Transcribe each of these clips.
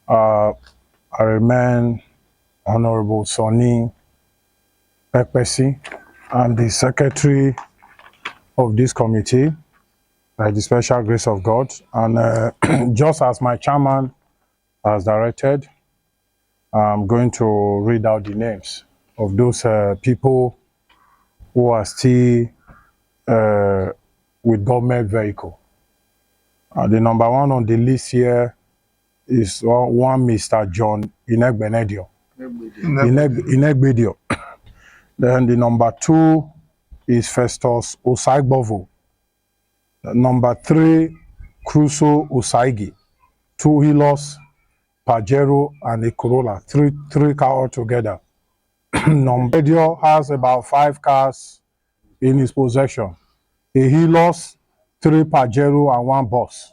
I remain Honorable Sonny Pepesi. I'm the secretary of this committee by the special grace of God. And just as my chairman has directed, I'm going to read out the names of those people who are still with government vehicle. The number one on the list here is one Mr. John Inegbenedio. Inegbedio. Then the number two is Festus Osaigbovo. Number three, Crusoe Osaigi. Two Hilos, Pajero, and a Corolla. Three cars altogether. Numbedio has about 5 cars in his possession. A Hilos, 3 Pajero, and 1 bus.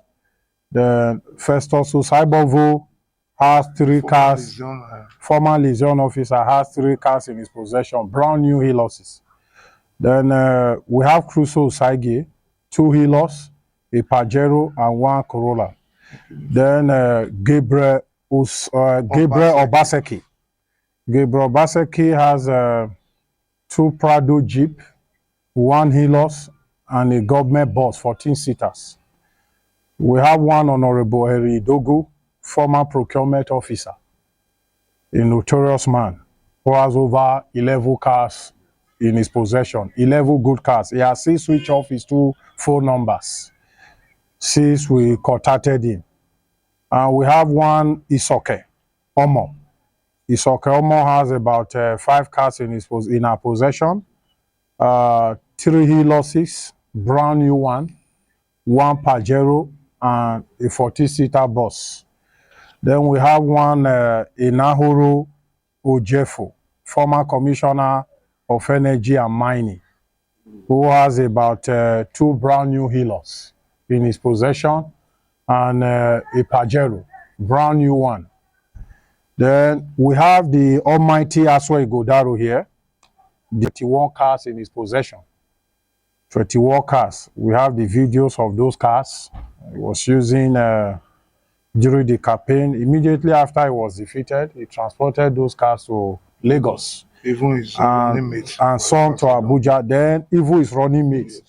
The Festus Osaigbovo has 3 cars. Former Legion officer has 3 cars in his possession, brand new Hiloses. Then we have Crusoe Osaigi, 2 Hilos, a Pajero, and 1 Corolla. Then Gabriel Obaseki. Gabriel Obaseki has 2 Prado Jeep, 1 Hilos, and a government bus, 14-seaters. We have one Honorable Harry Dogu, former procurement officer, a notorious man who has over 11 cars in his possession, 11 good cars. He has 6 switch off his 2 phone numbers. 6 we contacted him. And we have one Isoke Omo. Isoke Omo has about 5 cars in our possession, 3 Hiloses, brand new one, 1 Pajero, and a 40-seater bus. Then we have one Inahoro Ojefo, former commissioner of energy and mining, who has about 2 brand new Hilos in his possession and a Pajero, brand new one. Then we have the almighty Aswe Godaro here, the 21 cars in his possession. 21 cars. We have the videos of those cars. He was using during the campaign. Immediately after he was defeated, he transported those cars to Lagos. Even his running mates. And some to Abuja. Then even his running mates.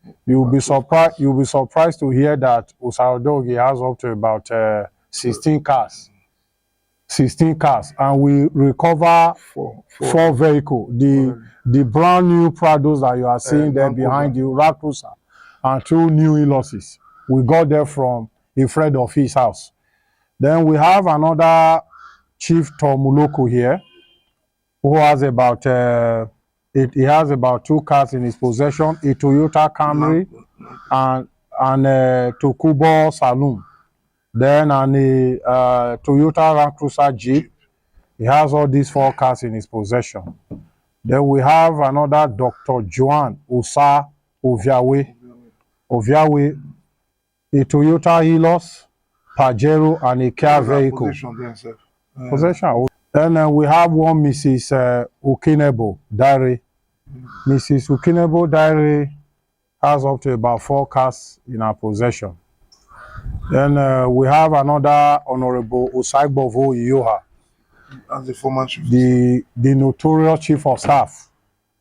Yes. You'll be surprised to hear that Osaodogi has up to about 16 cars. 16 cars, and we recover 4 vehicles. The brand new Prados that you are seeing there behind you, Land Cruiser, and 2 new Hiloses. We got there from a friend of his house. Then we have another Chief Tomuloko here, who has about he has about 2 cars in his possession, a Toyota Camry and Tokubo Saloon. Then a Toyota Land Cruiser Jeep. He has all these 4 cars in his possession. Then we have another Dr. Joan Osa Oviawe, a Toyota Hilos, Pajero, and a Kia vehicle. Possession. Then we have one Mrs. Ukinebo Diary. Mrs. Ukinebo Diary has up to about 4 cars in her possession. Then we have another Honorable Osaigbovo Iyoha, as the former chief, the notorious chief of staff,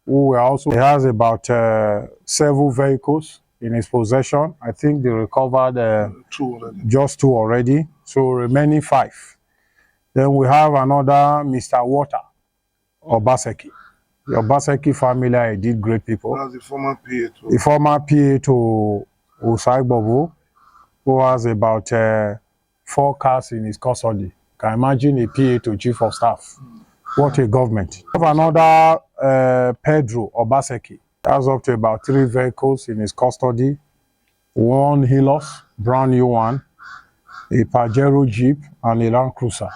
who also has about 7 vehicles in his possession. I think they recovered 2 already. Just 2 already, so remaining 5. Then we have another Mr. Water Obaseki. The Obaseki family are indeed great people. As the former PA to, the former PA to Osaigbovo, who has about 4 cars in his custody. Can imagine a PA to chief of staff. What a government. We have another Pedro Obaseki. Has up to about 3 vehicles in his custody. 1 Hilos, brand new one, a Pajero Jeep, and a Land Cruiser.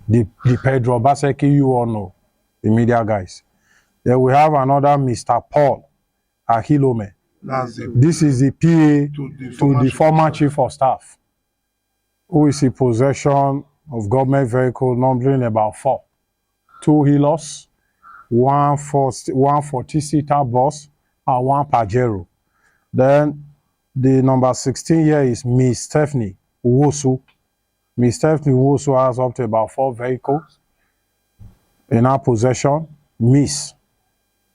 The Pedro Obaseki you all know, the media guys. Then we have another Mr. Paul Ahilome. This is the PA to the former chief of staff, who is in possession of government vehicle numbering about 4. 2 Hilos, 1 40-seater bus, and 1 Pajero. Then the number 16 here is Miss Stephanie Uwosu. Ms. Stephanie also has up to about 4 vehicles in her possession. Miss,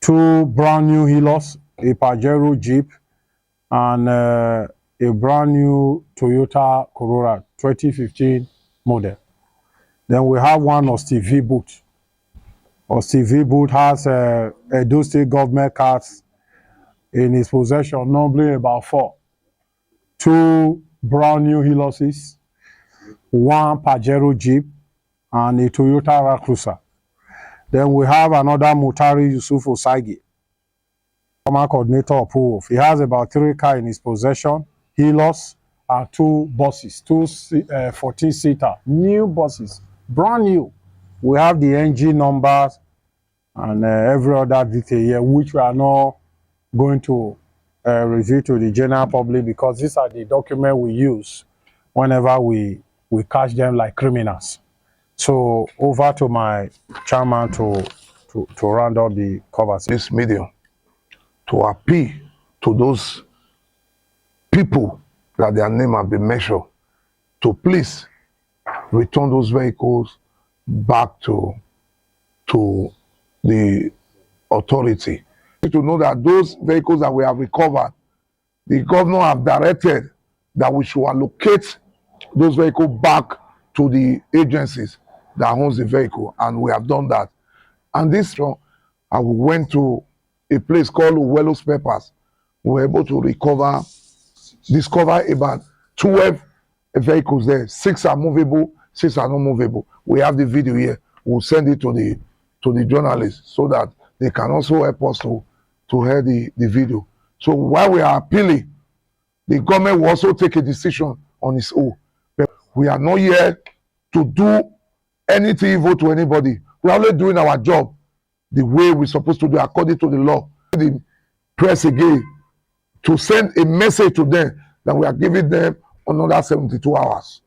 2 brand new Hilux, a Pajero Jeep, and a brand new Toyota Corolla 2015 model. Then we have one of Steve V. Boot. Steve V. Boot has Edo State government cards in his possession, normally about 4. 2 brand new Hiluxes, 1 Pajero Jeep, and a Toyota Land Cruiser. Then we have another Mutari Yusuf Osagi, former coordinator of PUWOF. He has about 3 cars in his possession, Hilux, and 2 buses, 2 14-seater, new buses, brand new. We have the engine numbers and every other detail here, which we are not going to reveal to the general public, because these are the documents we use whenever we catch them like criminals. So over to my chairman to round up the conversation. This medium to appeal to those people that their name have been mentioned to please return those vehicles back to the authority. To know that those vehicles that we have recovered, the governor have directed that we should allocate those vehicles back to the agencies that owns the vehicle, and we have done that. And this, I went to a place called Uwelo Spare Parts. We were able to discover about 12 vehicles there. 6 are movable, 6 are not movable. We have the video here. We'll send it to the journalists so that they can also help us to hear the video. So while we are appealing, the government will also take a decision on its own. But we are not here to do anything evil to anybody. We are only doing our job the way we're supposed to do according to the law. The press again to send a message to them that we are giving them another 72 hours.